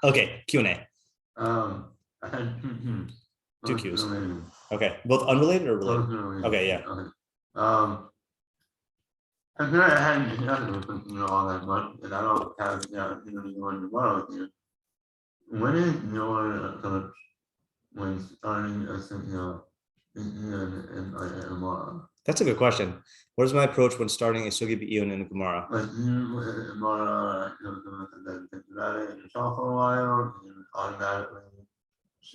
Okay, Q&A. I had two Qs. Okay, both unrelated or related? Okay, yeah. Okay. I feel like I hadn't discussed all that much, and I don't have the opportunity to go into tomorrow with you. When is your approach when starting a sugya in Gemara? That's a good question. What is my approach when starting a sugya Iyun in Gemara? Like you Gemara, about it yourself for a while, and automatically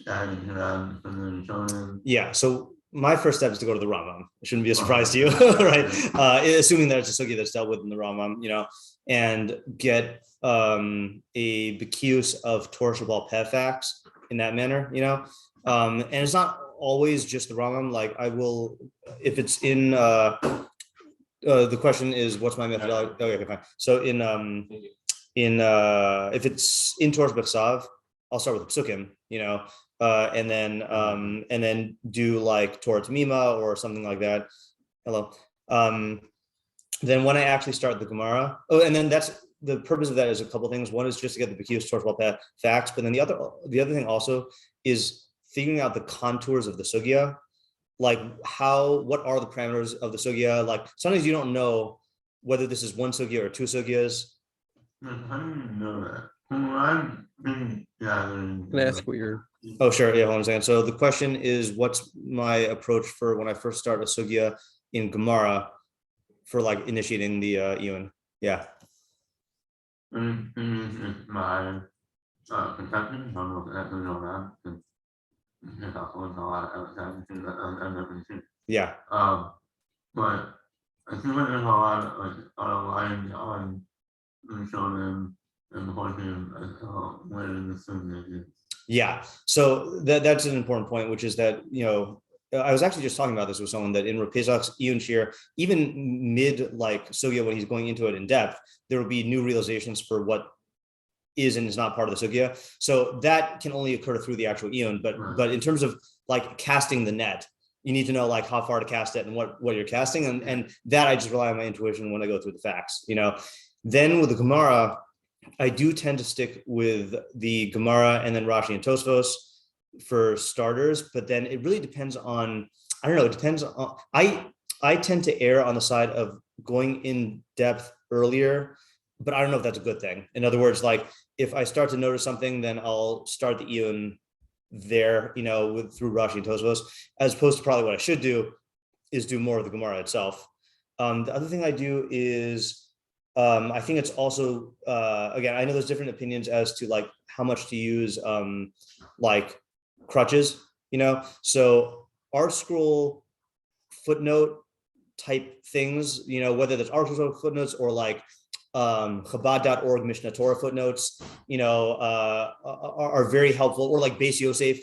adding around from the shonen. Yeah. So my first step is to go to the Rambam. It shouldn't be a surprise to you, right? Assuming that it's a sugya that's dealt with in the Rambam, and get a Bekius of Torah Shabbat Peh facts in that manner, and it's not always just the Rambam. Like I will, if it's in the question is what's my methodology? Okay, fine. So if it's in Torah B'Ksav, I'll start with the psukim, and then do like Torah Tamima or something like that. Hello. Then when I actually start the Gemara, and then that's the purpose of that is a couple of things. One is just to get the Bekius Torah Shabbat facts, but then the other thing also is figuring out the contours of the sugya, like what are the parameters of the sugya? Like sometimes you don't know whether this is one sugya or two sugyas. I don't know that. Can I ask what you're... Oh, sure. Yeah, hold on a second. So the question is, what's my approach for when I first start a sugya in Gemara for like initiating the Iyun? Yeah. My conception, yeah. But I feel like there's a lot of lines on shonen and holding where the sugya is. Yeah. So that's an important point, which is that, I was actually just talking about this with someone that in Pesach's Iyun Shir, even mid like sugya when he's going into it in depth, there will be new realizations for what is and is not part of the sugya. So that can only occur through the actual Iyun, but in terms of like casting the net, you need to know like how far to cast it and what you're casting, and that I just rely on my intuition when I go through the facts. Then with the Gemara, I do tend to stick with the Gemara and then Rashi and Tosfos for starters, but then it really depends on, I don't know, it depends on, I tend to err on the side of going in depth earlier, but I don't know if that's a good thing. In other words, like if I start to notice something, then I'll start the Iyun there, through Rashi and Tosfos, as opposed to probably what I should do is do more of the Gemara itself. The other thing I do is, I think it's also, again, I know there's different opinions as to like how much to use like crutches, so art scroll footnote type things, whether that's art scroll footnotes or like Chabad.org Mishnah Torah footnotes, are very helpful, or like Beis Yosef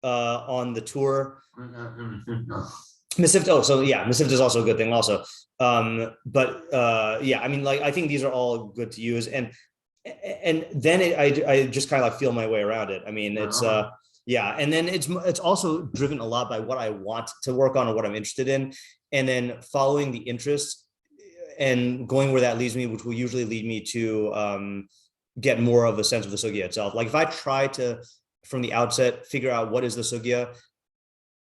on the tour. Machshavah, Machshavah is also a good thing also. But I mean, like, I think these are all good to use. And then I just kind of like feel my way around it. I mean, it's, and then it's also driven a lot by what I want to work on or what I'm interested in. And then following the interest and going where that leads me, which will usually lead me to get more of a sense of the sugya itself. Like if I try to, from the outset, figure out what is the sugya,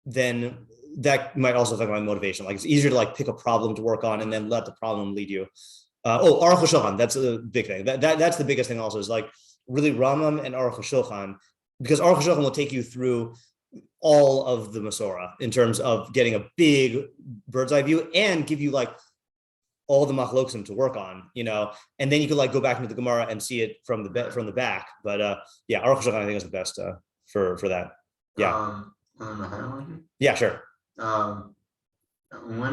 then that might also affect my motivation. Like it's easier to like pick a problem to work on and then let the problem lead you. Aruch HaShulchan, that's a big thing. That's the biggest thing also, is like really Rambam and Aruch HaShulchan, because Aruch HaShulchan will take you through all of the Masorah in terms of getting a big bird's eye view and give you like all the machlokim to work on, and then you could like go back into the Gemara and see it from the back. But Aruch HaShulchan I think is the best for that. Yeah. Yeah, sure. When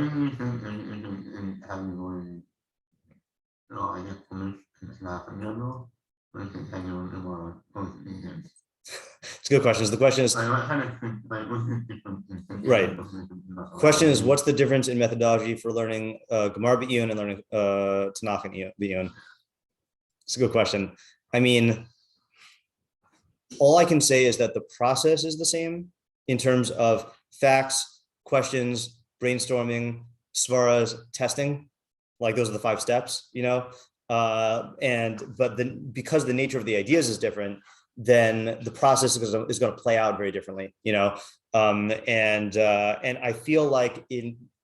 do you think in having going, I guess class in general, when you think hanging on tomorrow, it's a good question. The question is, right. Question is, what's the difference in methodology for learning Gemara B'Iyun and learning Tanach and B'Iyun? It's a good question. I mean, all I can say is that the process is the same in terms of facts, questions, brainstorming, svaras, testing. Like those are the 5 steps, But then because the nature of the ideas is different, then the process is going to play out very differently, and I feel like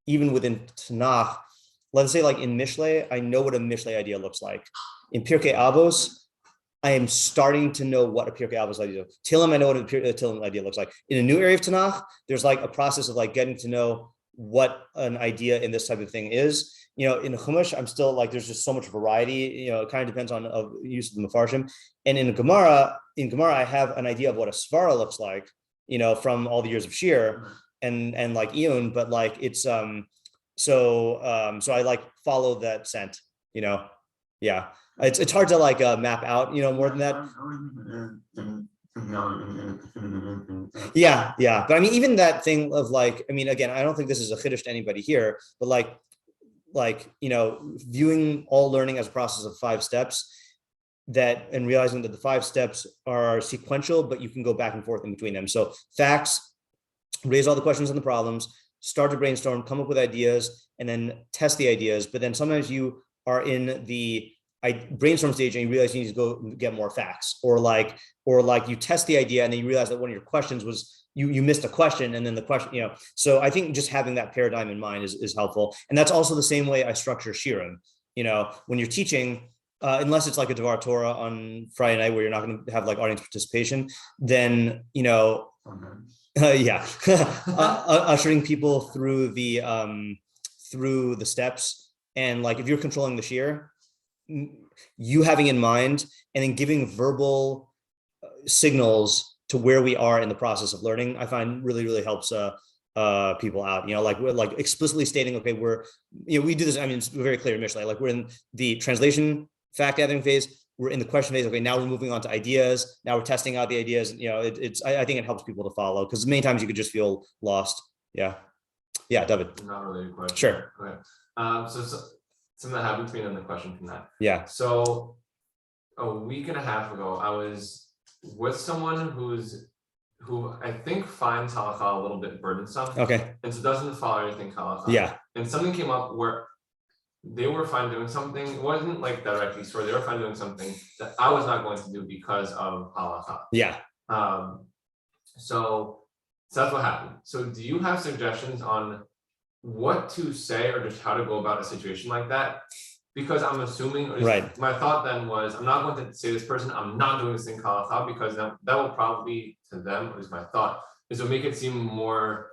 even within Tanach, let's say like in Mishlei, I know what a Mishlei idea looks like. In Pirkei Avos, I am starting to know what a Pirkei Avos idea is. Tillim, I know what a Tillim idea looks like. In a new area of Tanakh, there's like a process of like getting to know what an idea in this type of thing is. In Chumash, I'm still like, there's just so much variety. It kind of depends on use of the Mefarshim. And in Gemara, I have an idea of what a svara looks like, from all the years of Shir and like Iyun, but like it's so I like follow that scent, yeah. It's hard to like map out, more than that. Yeah. But I mean, even that thing of like, I mean, again, I don't think this is a chiddush to anybody here, but like, viewing all learning as a process of 5 steps and realizing that the 5 steps are sequential, but you can go back and forth in between them. So facts, raise all the questions and the problems, start to brainstorm, come up with ideas, and then test the ideas. But then sometimes you are in the brainstorm stage and you realize you need to go get more facts, or like you test the idea and then you realize that one of your questions was you missed a question, and then the question, so I think just having that paradigm in mind is helpful. And that's also the same way I structure shirim. When you're teaching, unless it's like a Devar Torah on Friday night where you're not going to have like audience participation, then ushering people through the steps, and like if you're controlling the shir, you having in mind and then giving verbal signals to where we are in the process of learning, I find really, really helps people out. Like we're like explicitly stating, okay, we do this. I mean, it's very clear in Mishlei. Like we're in the translation fact gathering phase. We're in the question phase. Okay, now we're moving on to ideas. Now we're testing out the ideas. I think it helps people to follow, because many times you could just feel lost. Yeah, David. Not really a question. Sure. Go ahead. So something that happened to me, and then the question from that. Yeah. So a week and a half ago, I was with someone who I think finds halakha a little bit burdensome. Okay. And so doesn't follow anything halakha. Yeah. And something came up where they were fine doing something. It wasn't like directly sore. They were fine doing something that I was not going to do because of halakha. Yeah. So that's what happened. So do you have suggestions on what to say or just how to go about a situation like that? Because I'm assuming, right. My thought then was, I'm not going to say to this person, I'm not doing this thing halakha, because that will probably, to them, is my thought, is to make it seem more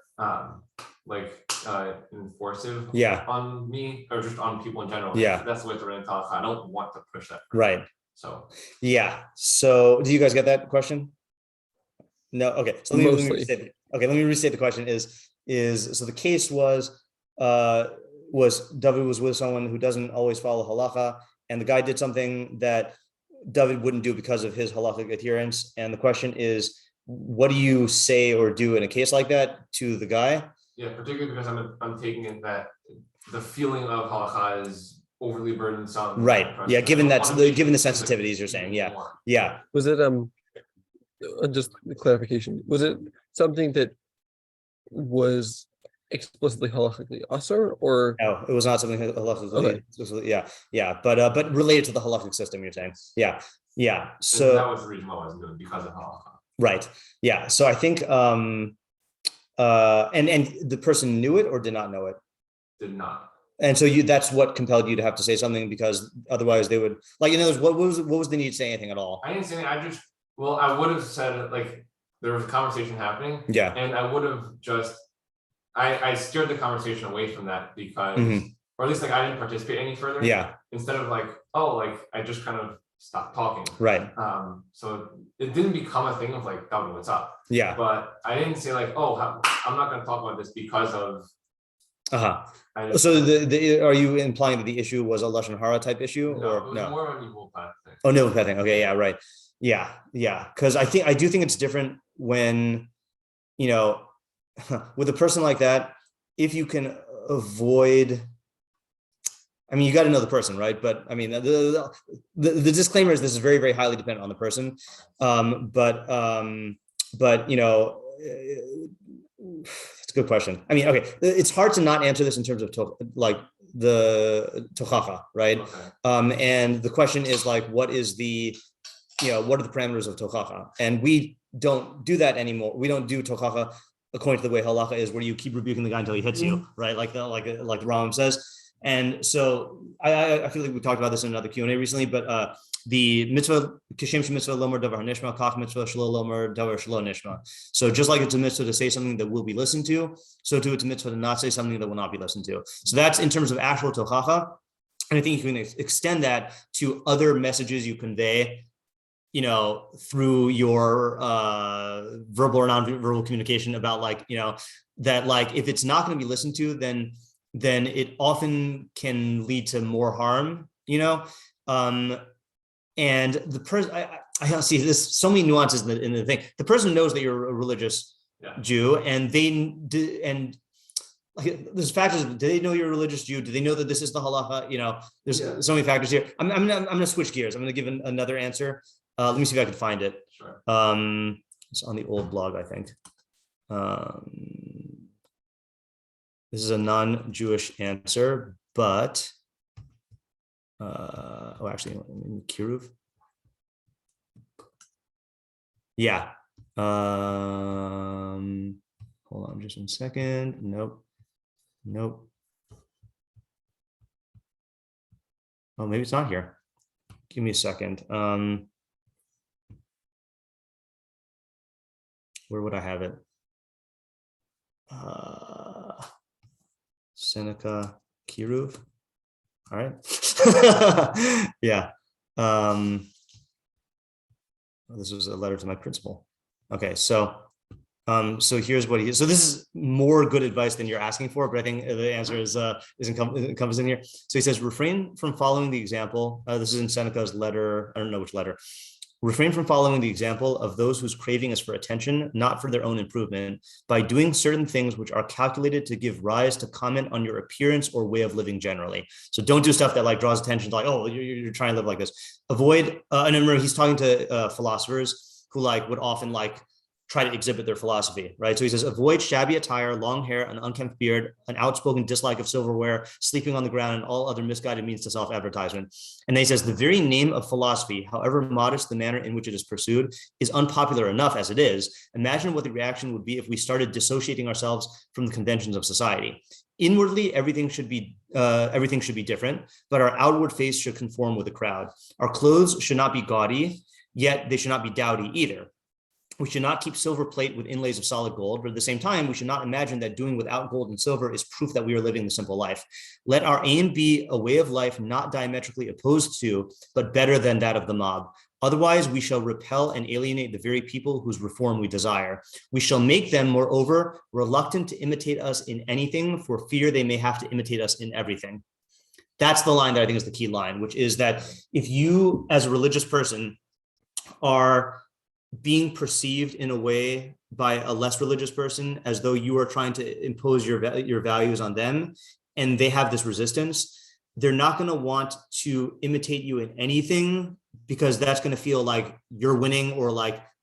enforcive on me, or just on people in general. Yeah. That's the way to run halakha. I don't want to push that. Right. So. Yeah. So do you guys get that question? No. Okay. So let me restate the question so the case was David was with someone who doesn't always follow halacha, and the guy did something that David wouldn't do because of his halachic adherence. And the question is, what do you say or do in a case like that to the guy? Yeah, particularly because I'm taking it that the feeling of halacha is overly burdensome. Right. Yeah. Given the sensitivities you're saying. Yeah. Yeah. Was it just clarification? Was it something that was explicitly halachically asur, or no? It was not something halachically. Okay. Yeah. But related to the halachic system, you're saying. Yeah. So that was the reason why I wasn't doing it, because of halacha. Right. Yeah. So I think and the person knew it or did not know it? Did not. And so that's what compelled you to have to say something, because otherwise they would, like, in other words, what was the need to say anything at all? I didn't say anything. I would have said, like, there was a conversation happening. Yeah. And I would have just, I steered the conversation away from that because, or at least like I didn't participate any further. Yeah. Instead of like, I just kind of stopped talking. Right. So it didn't become a thing of like, tell me what's up. Yeah. But I didn't say like, I'm not going to talk about this because of. So are you implying that the issue was a lashon hara type issue? No, or it was no? more of a nivul path thing. Oh, nivul path thing. Okay. Yeah. Right. Yeah. Because I do think it's different when, with a person like that, if you can avoid, I mean, you got to know the person, right? But I mean, the disclaimer is this is very, very highly dependent on the person. But it's a good question. I mean, okay, it's hard to not answer this in terms of like tochacha, right? And the question is like, what are the parameters of tochacha? And we don't do that anymore. We don't do tochacha according to the way halacha is, where you keep rebuking the guy until he hits you, right? Like the Rambam says. And so I feel like we talked about this in another Q&A recently, but the mitzvah, kishem mitzvah lomer davar nishma, kach mitzvah shelo lomer davar shelo nishma. So just like it's a mitzvah to say something that will be listened to, so too it's a mitzvah to not say something that will not be listened to. So that's in terms of actual tochacha. And I think you can extend that to other messages you convey, through your verbal or non-verbal communication about that if it's not going to be listened to, then it often can lead to more harm, and the person, I see this, so many nuances in the thing. The person knows that you're a religious Jew, and there's factors. Do they know you're a religious Jew? Do they know that this is the halacha? There's so many factors here. I'm going to switch gears. I'm going to give another answer. Let me see if I can find it. Sure. It's on the old blog, I think. This is a non-Jewish answer, but actually, Kiruv. Yeah. Hold on just 1 second. Nope. Oh, maybe it's not here. Give me a second. Where would I have it? Seneca, Kiruv. All right. Yeah. This was a letter to my principal. Okay, so here's what so this is more good advice than you're asking for, but I think the answer is encompassed in here. So he says, refrain from following the example. This is in Seneca's letter. I don't know which letter. Refrain from following the example of those whose craving is for attention, not for their own improvement, by doing certain things which are calculated to give rise to comment on your appearance or way of living generally. So don't do stuff that draws attention to you're trying to live like this. Avoid, and remember he's talking to philosophers who would often try to exhibit their philosophy, right? So he says, avoid shabby attire, long hair, an unkempt beard, an outspoken dislike of silverware, sleeping on the ground, and all other misguided means to self-advertisement. And then he says, the very name of philosophy, however modest the manner in which it is pursued, is unpopular enough as it is. Imagine what the reaction would be if we started dissociating ourselves from the conventions of society. Inwardly, everything should be different, but our outward face should conform with the crowd. Our clothes should not be gaudy, yet they should not be dowdy either. We should not keep silver plate with inlays of solid gold, but at the same time, we should not imagine that doing without gold and silver is proof that we are living the simple life. Let our aim be a way of life not diametrically opposed to, but better than that of the mob. Otherwise, we shall repel and alienate the very people whose reform we desire. We shall make them, moreover, reluctant to imitate us in anything for fear they may have to imitate us in everything. That's the line that I think is the key line, which is that if you, as a religious person, are being perceived in a way by a less religious person as though you are trying to impose your values on them, and they have this resistance, they're not going to want to imitate you in anything, because that's going to feel like you're winning or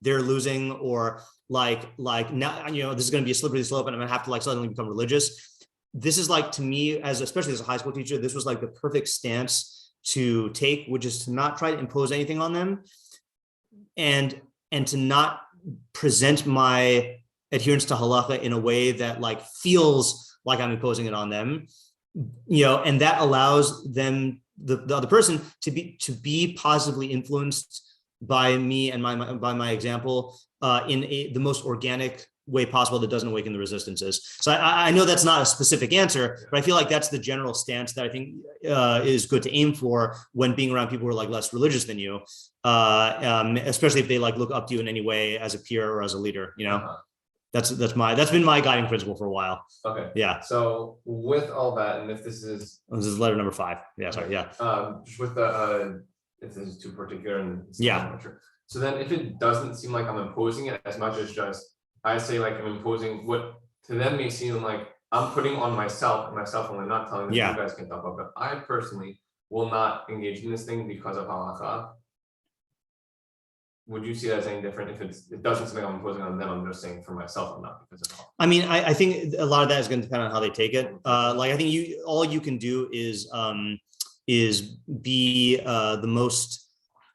they're losing, or now this is going to be a slippery slope and I'm going to have to suddenly become religious. This is to me, especially as a high school teacher, this was the perfect stance to take, which is to not try to impose anything on them, and to not present my adherence to halacha in a way that feels like I'm imposing it on them, and that allows them, the other person, to be positively influenced by me and by my example in the most organic way possible that doesn't awaken the resistances. So I know that's not a specific answer, but I feel like that's the general stance that I think is good to aim for when being around people who are less religious than you, especially if they look up to you in any way as a peer or as a leader. That's been my guiding principle for a while. Okay. Yeah. So with all that, and if this is letter number 5. Yeah. Sorry. Yeah. Just with the if this is too particular and yeah. So then if it doesn't seem like I'm imposing it as much as just I say I'm imposing what to them may seem like I'm putting on myself and myself only, not telling them you guys can talk about, but I personally will not engage in this thing because of halacha. would you see that as any different if it doesn't seem like I'm imposing on them? I'm just saying for myself, I'm not because of all. I mean, I think a lot of that is going to depend on how they take it. Like I think all you can do is be the most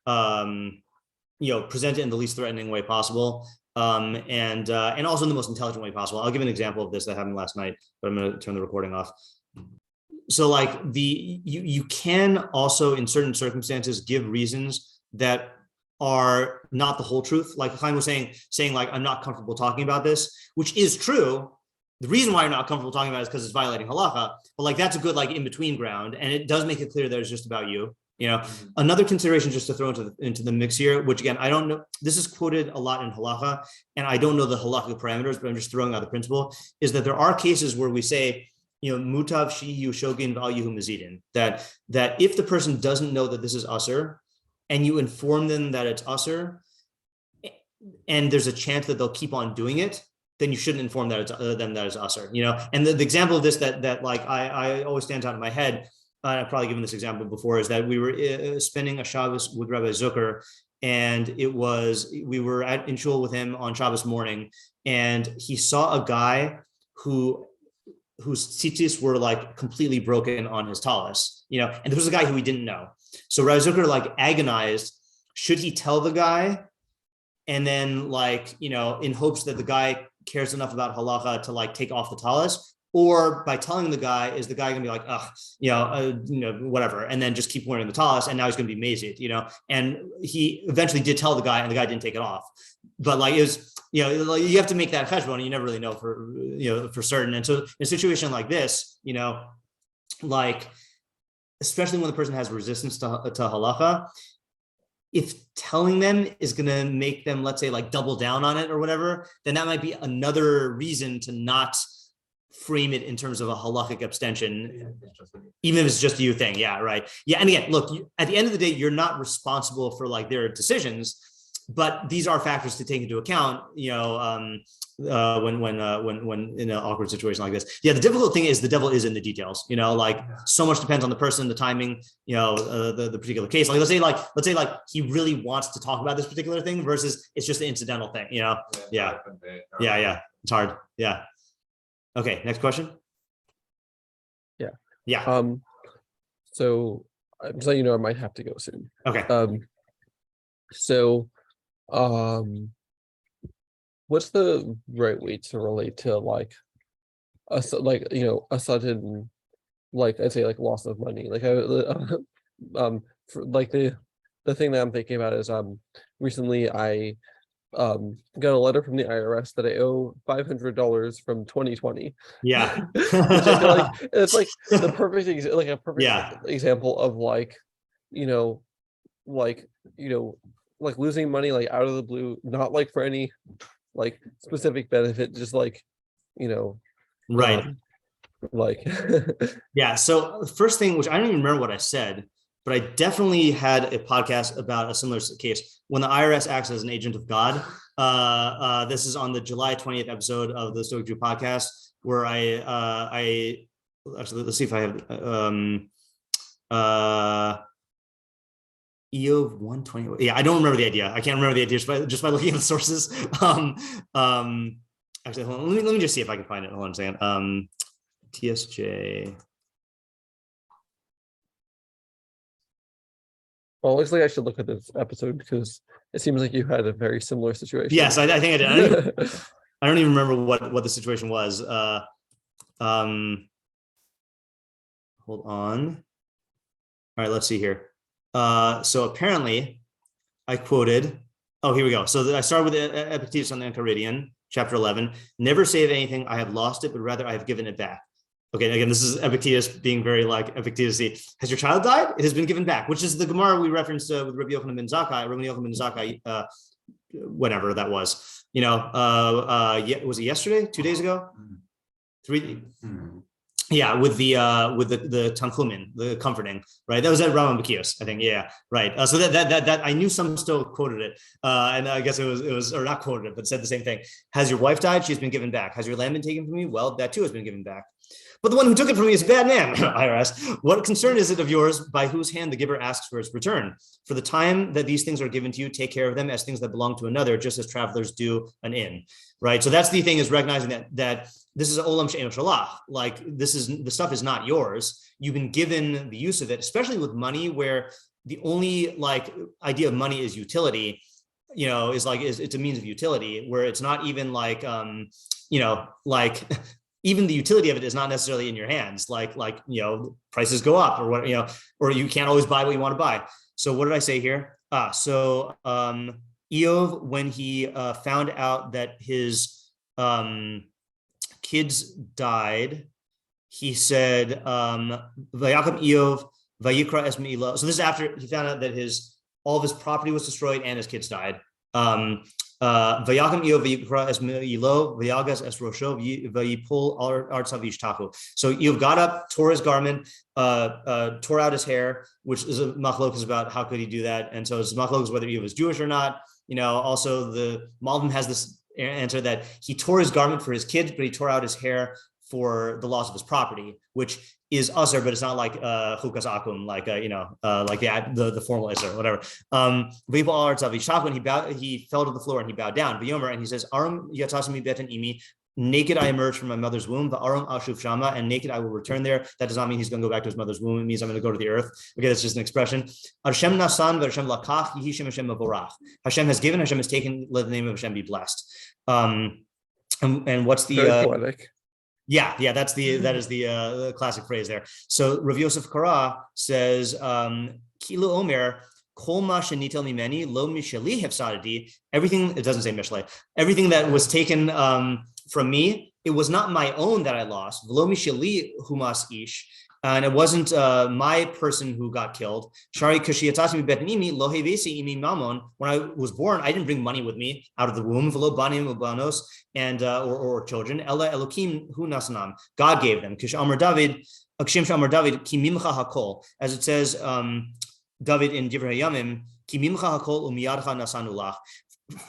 present it in the least threatening way possible. And also in the most intelligent way possible. I'll give an example of this that happened last night, but I'm going to turn the recording off. So like you can also in certain circumstances give reasons that are not the whole truth. Like Chaim was saying like, I'm not comfortable talking about this, which is true. The reason why you're not comfortable talking about it is because it's violating halacha, but like, that's a good, like in between ground. And it does make it clear that it's just about you. Another consideration just to throw into the mix here, which again, I don't know, this is quoted a lot in halacha and I don't know the halachic parameters, but I'm just throwing out the principle is that there are cases where we say, mutav shihi shogin v'al yuhu mezidin, that if the person doesn't know that this is usur and you inform them that it's usur and there's a chance that they'll keep on doing it, then you shouldn't inform them that it's usur, and the example of this that like I always stands out in my head, I've probably given this example before, is that we were spending a Shabbos with Rabbi Zucker, and we were in shul with him on Shabbos morning, and he saw a guy whose tzitzis were like completely broken on his talis, and this was a guy who he didn't know. So Rabbi Zucker like agonized, should he tell the guy? And then like, in hopes that the guy cares enough about halacha to like take off the talis, or by telling the guy, is the guy gonna be like, whatever, and then just keep wearing the talis, and now he's gonna be mazed, and he eventually did tell the guy, and the guy didn't take it off. But like it was, like you have to make that cheshbon, and you never really know for certain. And so in a situation like this, like especially when the person has resistance to halacha, if telling them is going to make them, let's say, like double down on it or whatever, then that might be another reason to not frame it in terms of a halachic abstention, even if it's just a you thing. Yeah, right. Yeah, and again, look, at the end of the day, you're not responsible for like their decisions, but these are factors to take into account. When in an awkward situation like this. Yeah, the difficult thing is the devil is in the details. So much depends on the person, the timing, the particular case. Like let's say he really wants to talk about this particular thing versus it's just an incidental thing. Yeah. It's hard. Yeah. Okay, next question. Yeah. So I'm just letting you know I might have to go soon. Okay. What's the right way to relate to like a sudden, like I'd say like loss of money? Like the thing that I'm thinking about is recently I got a letter from the IRS that I owe $500 from 2020. Yeah. Which I feel like it's like the perfect example of like losing money like out of the blue, not like for any like specific benefit, just like right, like yeah. So first thing, which I don't even remember what I said, but I definitely had a podcast about a similar case when the IRS acts as an agent of God. This is on the July 20th episode of the Stoic Jew podcast, where I actually, let's see if I have Eov 120. Yeah, I don't remember the idea. I can't remember the idea just by looking at the sources. Actually, hold on. Let me just see if I can find it. Hold on a second. TSJ. Well, it looks like I should look at this episode because it seems like you had a very similar situation. Yes, I think I did. I don't even remember what the situation was. Hold on. All right, let's see here. So apparently I quoted, here we go. So I started with Epictetus on the Enchiridion, chapter 11. Never say of anything, I have lost it, but rather I have given it back. Okay, again, this is Epictetus being very like Epictetus-y. Has your child died? It has been given back, which is the Gemara we referenced with Rabbi Yochanan ben Zakkai, whatever that was. Was it yesterday? 2 days ago? 3? Yeah, with the Tanchumin, the comforting, right? That was at Rambam Bekius, I think. Yeah, right. So that I knew some still quoted it, and I guess it was or not quoted it, but said the same thing. Has your wife died? She's been given back. Has your land been taken from you? Well, that too has been given back. But the one who took it from me is a bad man, IRS. What concern is it of yours by whose hand the giver asks for its return? For the time that these things are given to you, take care of them as things that belong to another, just as travelers do an inn, right? So that's the thing, is recognizing that this is olam she'eno shalach. Like, the stuff is not yours. You've been given the use of it, especially with money, where the only like idea of money is utility, is it's a means of utility, where it's not even like, even the utility of it is not necessarily in your hands. Like, prices go up, or what, or you can't always buy what you want to buy. So what did I say here? So Iov, when he found out that his kids died, he said, Vayakom Iov, Vayikra es me'ilo. So this is after he found out that all of his property was destroyed and his kids died. Vayakam Iov vayikra es me'ilo, vayagas es rosho, vayipul artsav yishtachu. So Iov got up, tore his garment, tore out his hair, which is a machlokas about how could he do that. And so it's machlokas whether Iov was Jewish or not. Also the Malbim has this answer that he tore his garment for his kids, but he tore out his hair for the loss of his property, which is usher, but it's not like chukas akum, like like the formal isser, whatever. When he fell to the floor and he bowed down. And he says, Arum yatasimi betan imi. Naked I emerged from my mother's womb. Arum ashuv shama, and naked I will return there. That does not mean he's going to go back to his mother's womb. It means I'm going to go to the earth. Okay, that's just an expression. Hashem nasan v'Hashem lakach, yihi Shem Hashem mavorach. Hashem has given, Hashem has taken. Let the name of Hashem be blessed. And what's the poetic. Yeah, that is the classic phrase there. So Rav Yosef Kara says, Kilu Omer, Kol ma shenitel mimeni, lo misheli hefsadati. Everything, it doesn't say Mishlei, everything that was taken from me, it was not my own that I lost. V'lo misheli humas ish. And it wasn't my person who got killed. Shari kashiyatasi betnimi lo hevesi imi mamon. When I was born, I didn't bring money with me out of the womb. V'lo banim ubanos, and or children. Ella elokim hu nasanam. God gave them. Kish Amar David, Akshim Shamar David ki mimcha hakol, as it says, David in Divrei Hayamim, ki mimcha hakol umiyadcha nasanulach.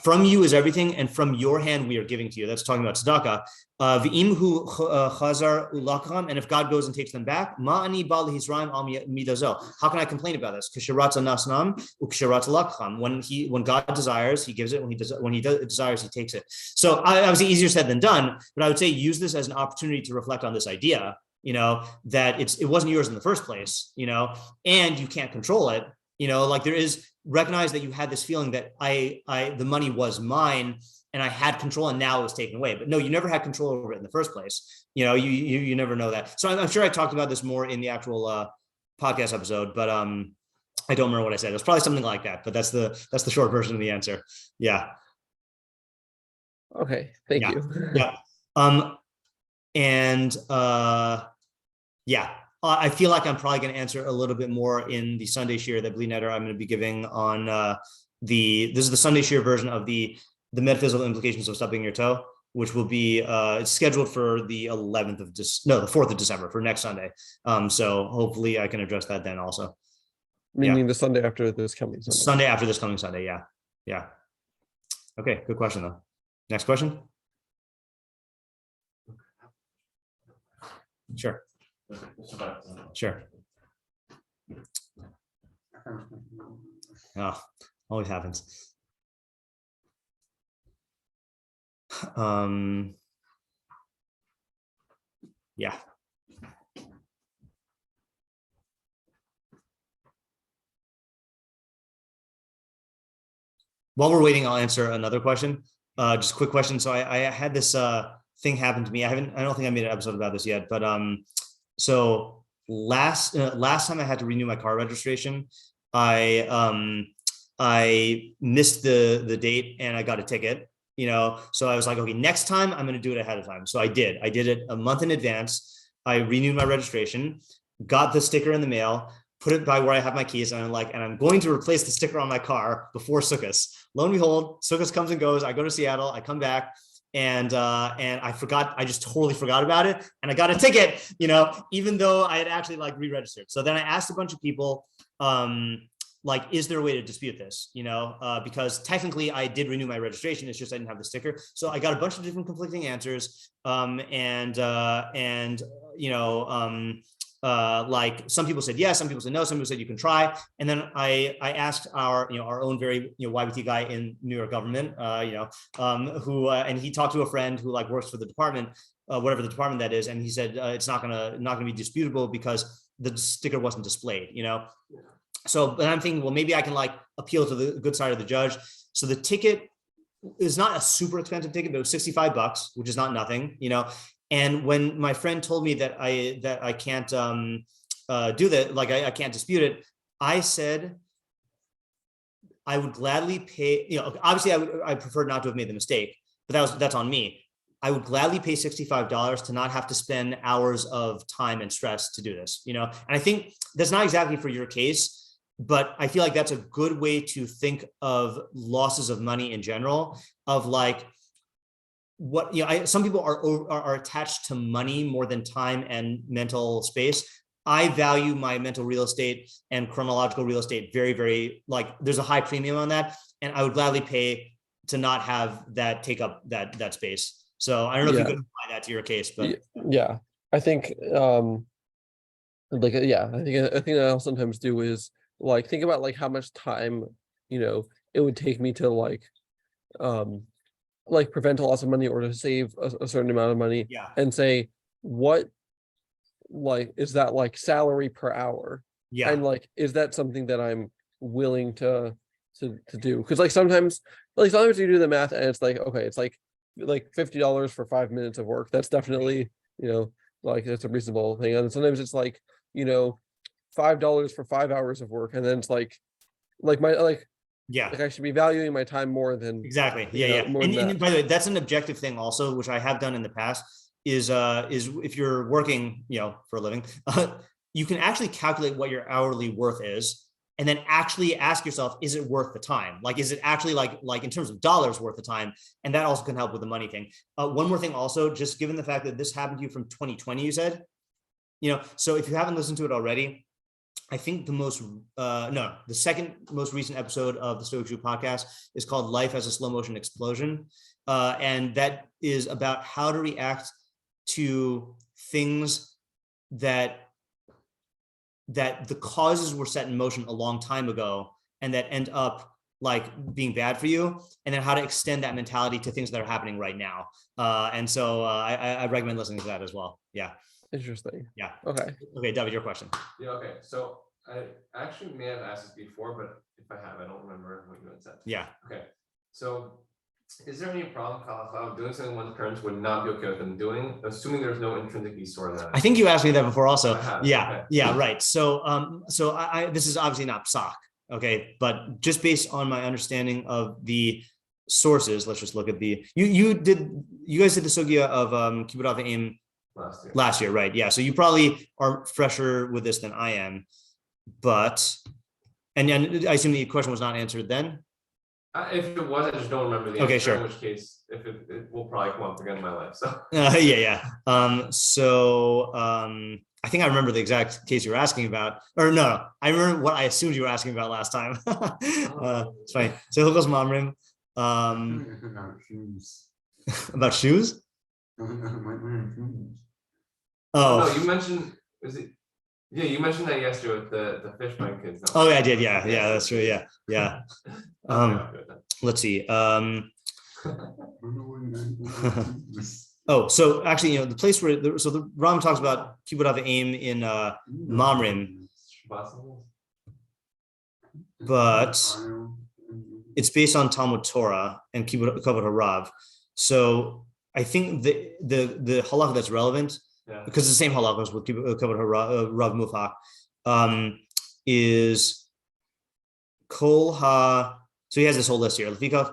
From you is everything, and from your hand we are giving to you. That's talking about tzedakah. V'imhu chazar ulakam, and if God goes and takes them back, ma'ani bal hisraim al midazo. How can I complain about this? Kisharatza nasnam ukisharatza lakam. When God desires, He gives it. When He desires, He takes it. So obviously easier said than done. But I would say use this as an opportunity to reflect on this idea. That it wasn't yours in the first place. And you can't control it. Like there is, recognize that you had this feeling that the money was mine and I had control and now it was taken away. But no, you never had control over it in the first place. You never know that. So I'm sure I talked about this more in the actual podcast episode, but I don't remember what I said. It was probably something like that, but that's the short version of the answer. Yeah. Okay. Thank you. Yeah. I feel like I'm probably going to answer a little bit more in the Sunday Shir that Bli Neder I'm going to be giving on this is the Sunday Shir version of the metaphysical implications of stubbing your toe, which will be it's scheduled for the 4th of December for next Sunday. So hopefully I can address that then also. Meaning the Sunday after this coming Sunday. Sunday after this coming Sunday, yeah. Okay, good question though. Next question. Sure. Oh, always happens. Yeah. While we're waiting, I'll answer another question. Just a quick question. So I had this thing happen to me. I don't think I made an episode about this yet, but so last time I had to renew my car registration, I missed the date and I got a ticket, so I was like, okay, next time I'm going to do it ahead of time. So I did it a month in advance. I renewed my registration, got the sticker in the mail, put it by where I have my keys, and I'm going to replace the sticker on my car before Sukkot. Lo and behold, Sukkot comes and goes. I go to Seattle, I come back, and I forgot. I just totally forgot about it, and I got a ticket. Even though I had actually re-registered. So then I asked a bunch of people, like, is there a way to dispute this? Because technically I did renew my registration. It's just I didn't have the sticker. So I got a bunch of different conflicting answers. Like some people said yes, some people said no, some people said you can try. And then I asked our own very YBT guy in New York government, who and he talked to a friend who like works for the department, whatever the department that is, and he said it's not gonna be disputable because the sticker wasn't displayed. So, but I'm thinking, well, maybe I can like appeal to the good side of the judge. So the ticket is not a super expensive ticket, but it was $65, which is not nothing, And when my friend told me that I can't do that, like I can't dispute it, I said I would gladly pay. Obviously I prefer not to have made the mistake, but that's on me. I would gladly pay $65 to not have to spend hours of time and stress to do this. And I think that's not exactly for your case, but I feel like that's a good way to think of losses of money in general. Of like, what some people are attached to money more than time and mental space. I value my mental real estate and chronological real estate very, very, like there's a high premium on that, and I would gladly pay to not have that take up that space. So I don't know if you could apply that to your case, but yeah, I think I think I'll sometimes do is like think about like how much time it would take me to like prevent a loss of money or to save a certain amount of money, and say what like is that like salary per hour, and like is that something that I'm willing to do? Because like sometimes you do the math and it's like, okay, it's like $50 for 5 minutes of work. That's definitely like that's a reasonable thing. And sometimes it's like $5 for 5 hours of work, and then it's like I should be valuing my time more than exactly. And by the way, that's an objective thing also, which I have done in the past, is if you're working, for a living, you can actually calculate what your hourly worth is, and then actually ask yourself, is it worth the time? Like, is it actually like in terms of dollars worth the time? And that also can help with the money thing. One more thing also, just given the fact that this happened to you from 2020, you said, so if you haven't listened to it already, I think the second most recent episode of the Stoic Jew podcast is called Life as a Slow Motion Explosion. And that is about how to react to things that the causes were set in motion a long time ago and that end up like being bad for you, and then how to extend that mentality to things that are happening right now. And so I recommend listening to that as well. Yeah. Interesting. Yeah. Okay, David, your question. Yeah, okay. So I actually may have asked this before, but if I have, I don't remember what you had said. Yeah. Okay. So is there any problem with doing something one's parents would not be okay with them doing, assuming there's no intrinsic disorder that? I think you asked me that before also. Yeah. Okay. Yeah, right. So I this is obviously not psak, okay, but just based on my understanding of the sources, let's just look at the you guys did the sugya of kibbud av v'im last year, right? Yeah. So you probably are fresher with this than I am, but and I assume the question was not answered then. If it was, I just don't remember the answer. Okay, sure. In which case, if it will probably come up again in my life. So I think I remember the exact case you were asking about, or no, I remember what I assumed you were asking about last time. It's fine. So Hilchos Mamrim, about shoes. No, you mentioned, yeah, you mentioned that yesterday with the fish my kids. Oh, yeah, I did. Yeah, that's true. Yeah. Let's see. So actually, the place where the Rambam talks about kibbud av v'im in Mamrim, but it's based on Talmud Torah and kibbud harav. So I think the halakha that's relevant, because the same halachas with kibbud harav mufak, is kol ha. So he has this whole list here. Anyone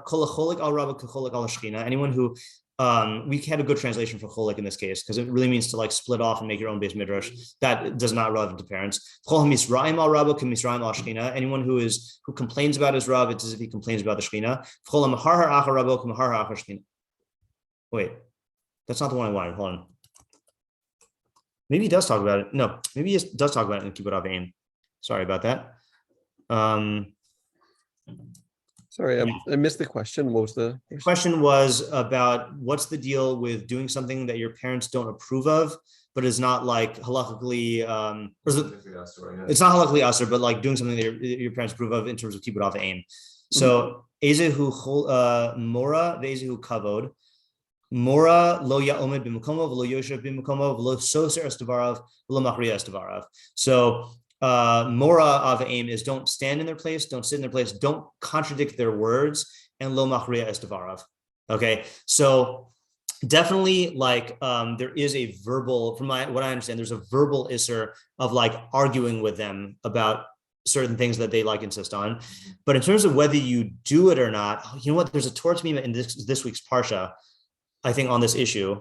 who, we had a good translation for cholik in this case, because it really means to like split off and make your own base midrash. That does not relevant to parents. Anyone who complains about his rav, it's as if he complains about the shechina. Wait, that's not the one I wanted. Hold on. Maybe he does talk about it. No, maybe he does talk about it in kibbud av v'im. Sorry about that. Sorry, I missed the question. What was the question? Was about what's the deal with doing something that your parents don't approve of, but is not like halakhically, it's not halakhically asur, but like doing something that your parents approve of in terms of kibbud aim. So ezehu mora ve'ezehu kavod. Mora lo ya'omed b'mukomo v'lo yoshev b'mukomo v'lo soser es devarav v'lo machriya es devarav. So mora of aim is don't stand in their place, don't sit in their place, don't contradict their words, and lo machriya es devarav. Okay, so definitely like there is a verbal, from what I understand, there's a verbal isser of like arguing with them about certain things that they like insist on. But in terms of whether you do it or not, you know what? There's a Torah Tamima in this week's parsha, I think, on this issue.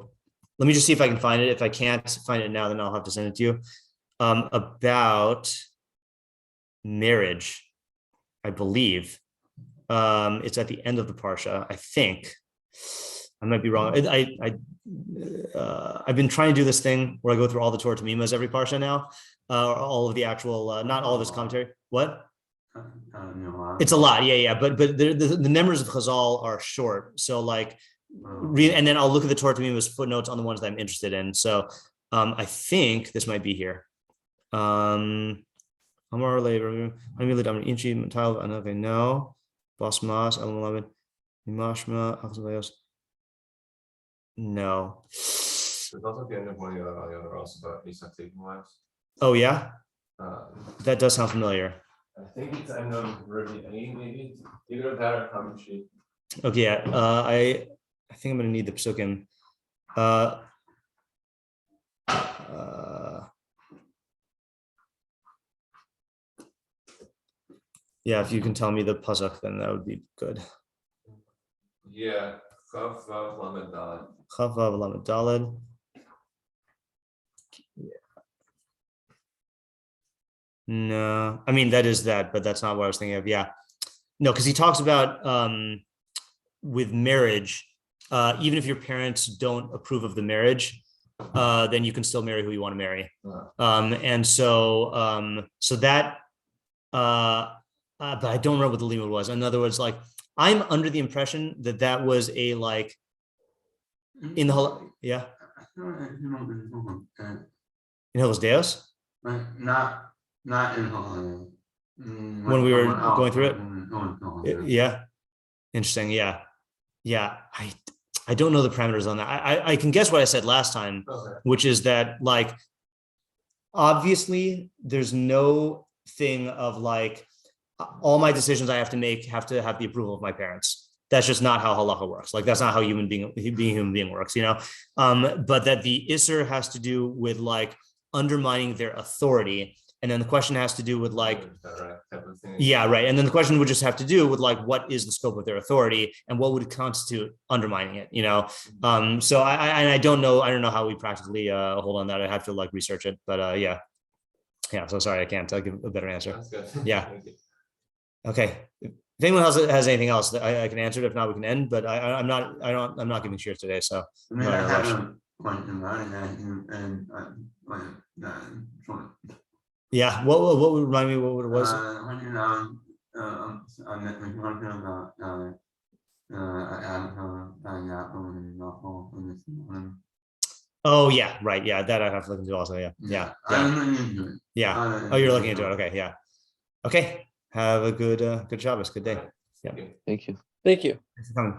Let me just see if I can find it. If I can't find it now, then I'll have to send it to you. About marriage, I believe. It's at the end of the parsha, I think. I might be wrong. I've been trying to do this thing where I go through all the Torah Tamimas every parsha now, all of the actual, not all of his commentary. What? It's a lot, yeah. But the numbers of Chazal are short, so like, and then I'll look at the Torah Tamima's footnotes on the ones that I'm interested in. So I think this might be here. No. No. There's also the end of one of the other also about Yosef taking wives. Oh yeah, that does sound familiar. I think it's end of maybe either that or comment sheet. Okay, yeah. I think I'm gonna need the psukim. Yeah, if you can tell me the pasuk, then that would be good. Yeah, Chav Vav Lamed Daled. Chav Vav Lamed Daled. Yeah. No, I mean that is that, but that's not what I was thinking of. Yeah, no, because he talks about with marriage, even if your parents don't approve of the marriage, then you can still marry who you want to marry. And so that, but I don't remember what the limud was. In other words, like I'm under the impression that that was a like in the whole, yeah. In Hills Deos? Not in Halachic. When we were going through it? Yeah. Interesting. Yeah. I don't know the parameters on that. I can guess what I said last time, which is that like, obviously there's no thing of like, all my decisions I have to make have to have the approval of my parents. That's just not how halacha works. Like that's not how human being works, you know? But that the isser has to do with like undermining their authority. And then the question has to do with like, yeah, right. And then the question would just have to do with like, what is the scope of their authority and what would constitute undermining it, you know? So I don't know how we practically hold on that. I have to like research it, but yeah. So sorry, I can't give a better answer. Yeah. Okay. If anyone else has anything else that I can answer it, if not, we can end. But I'm not giving cheers today. So yeah. What would remind me what it was? Oh yeah, right. Yeah, that I have to look into also. Yeah. Oh, you're looking into it. Okay. Yeah. Okay. Have a good Shabbos. Good day. Yeah. Thank you. Thank you. Thanks for coming.